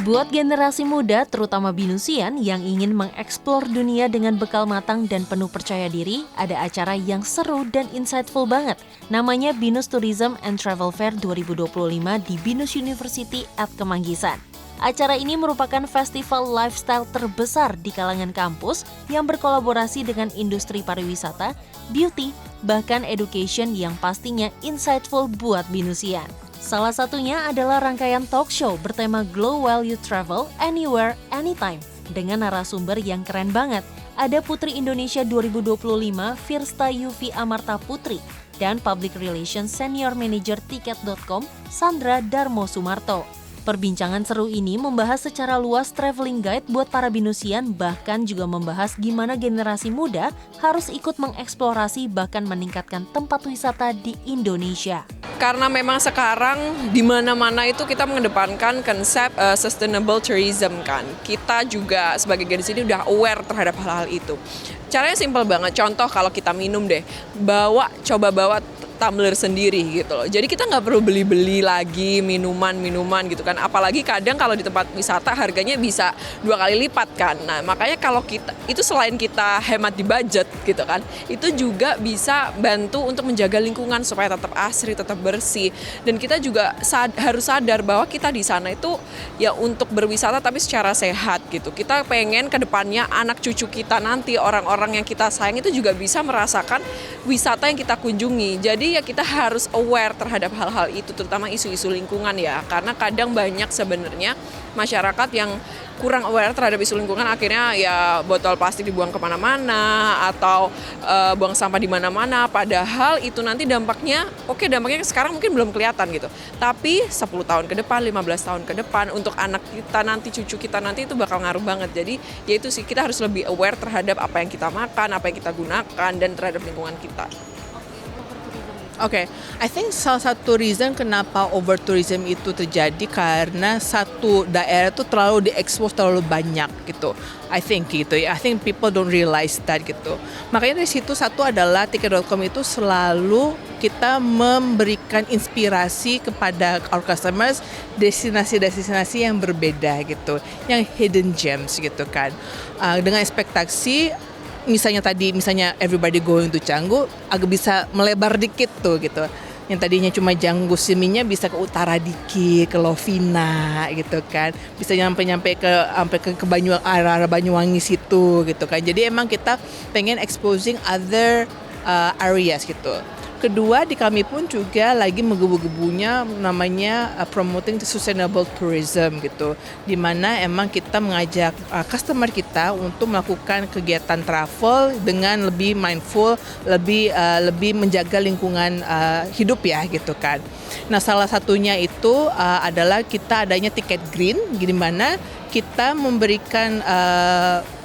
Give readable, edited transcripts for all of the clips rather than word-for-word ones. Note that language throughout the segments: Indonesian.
Buat generasi muda, terutama Binusian yang ingin mengeksplor dunia dengan bekal matang dan penuh percaya diri, ada acara yang seru dan insightful banget. Namanya Binus Tourism and Travel Fair 2025 di Binus University at Kemanggisan. Acara ini merupakan festival lifestyle terbesar di kalangan kampus yang berkolaborasi dengan industri pariwisata, beauty, bahkan education yang pastinya insightful buat Binusian. Salah satunya adalah rangkaian talk show bertema Glow While You Travel Anywhere, Anytime dengan narasumber yang keren banget. Ada Putri Indonesia 2025 Firsta Yuvi Amarta Putri dan Public Relations Senior Manager Tiket.com Sandra Darmo Sumarto. Perbincangan seru ini membahas secara luas traveling guide buat para Binusian, bahkan juga membahas gimana generasi muda harus ikut mengeksplorasi bahkan meningkatkan tempat wisata di Indonesia. Karena memang sekarang di mana-mana itu kita mengedepankan konsep sustainable tourism kan. Kita juga sebagai generasi ini udah aware terhadap hal-hal itu. Caranya simpel banget. Contoh kalau kita minum deh, coba bawa tumbler sendiri gitu loh. Jadi kita nggak perlu beli-beli lagi minuman gitu kan. Apalagi kadang kalau di tempat wisata harganya bisa 2 kali lipat kan. Nah makanya kalau kita itu selain kita hemat di budget gitu kan, itu juga bisa bantu untuk menjaga lingkungan supaya tetap asri, tetap bersih. Dan kita juga harus sadar bahwa kita di sana itu ya untuk berwisata tapi secara sehat gitu. Kita pengen ke depannya anak cucu kita nanti, orang-orang yang kita sayang itu juga bisa merasakan wisata yang kita kunjungi. Jadi ya kita harus aware terhadap hal-hal itu, terutama isu-isu lingkungan ya. Karena kadang banyak sebenarnya masyarakat yang kurang aware terhadap isu lingkungan, akhirnya ya botol plastik dibuang kemana-mana atau buang sampah di mana-mana. Padahal itu nanti dampaknya sekarang mungkin belum kelihatan gitu. Tapi 10 tahun ke depan, 15 tahun ke depan untuk anak kita nanti, cucu kita nanti itu bakal ngaruh banget. Jadi ya itu sih, kita harus lebih aware terhadap apa yang kita makan, apa yang kita gunakan, dan terhadap lingkungan kita. Oke, I think salah satu reason kenapa over tourism itu terjadi karena satu daerah itu terlalu diekspos terlalu banyak gitu. I think gitu ya. I think people don't realize that gitu. Makanya dari situ satu adalah Tiket.com itu selalu kita memberikan inspirasi kepada our customers destinasi-destinasi yang berbeda gitu, yang hidden gems gitu kan. Dengan ekspektasi misalnya everybody going to Canggu agak bisa melebar dikit tuh gitu. Yang tadinya cuma Canggu Siminya bisa ke utara dikit, ke Lovina gitu kan. Bisa sampai ke arah Banyuwangi situ gitu kan. Jadi emang kita pengen exposing other areas gitu. Kedua, di kami pun juga lagi menggebu-gebunya namanya promoting the sustainable tourism gitu. Di mana emang kita mengajak customer kita untuk melakukan kegiatan travel dengan lebih mindful, lebih menjaga lingkungan hidup ya gitu kan. Nah, salah satunya itu adalah kita adanya tiket green, di mana kita memberikan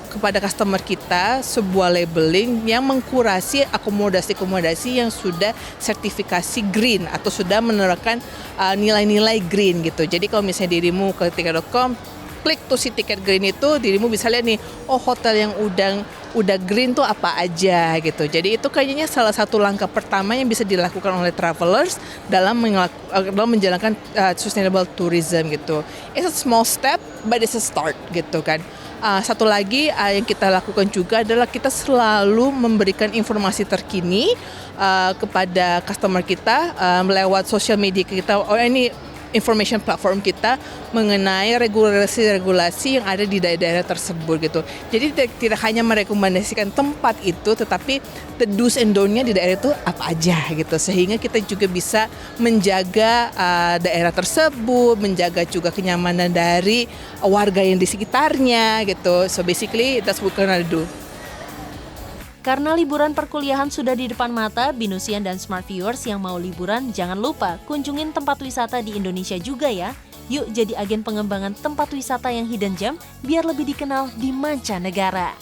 kepada customer kita sebuah labeling yang mengkurasi akomodasi-akomodasi yang sudah sertifikasi green atau sudah menerapkan nilai-nilai green gitu. Jadi kalau misalnya dirimu ke Tiket.com, klik tuh si tiket green itu, dirimu bisa lihat nih, oh hotel yang udah green tuh apa aja gitu. Jadi itu kayaknya salah satu langkah pertama yang bisa dilakukan oleh travelers dalam menjalankan sustainable tourism gitu. It's a small step, but it's a start gitu kan. Satu lagi yang kita lakukan juga adalah kita selalu memberikan informasi terkini kepada customer kita lewat sosial media kita. Ini information platform kita mengenai regulasi-regulasi yang ada di daerah-daerah tersebut gitu. Jadi tidak hanya merekomendasikan tempat itu, tetapi the do's and don't-nya di daerah itu apa aja gitu. Sehingga kita juga bisa menjaga daerah tersebut, menjaga juga kenyamanan dari warga yang di sekitarnya gitu. So basically that's what we're gonna do. Karena liburan perkuliahan sudah di depan mata, Binusian dan Smart Viewers yang mau liburan jangan lupa kunjungin tempat wisata di Indonesia juga ya. Yuk jadi agen pengembangan tempat wisata yang hidden gem biar lebih dikenal di mancanegara.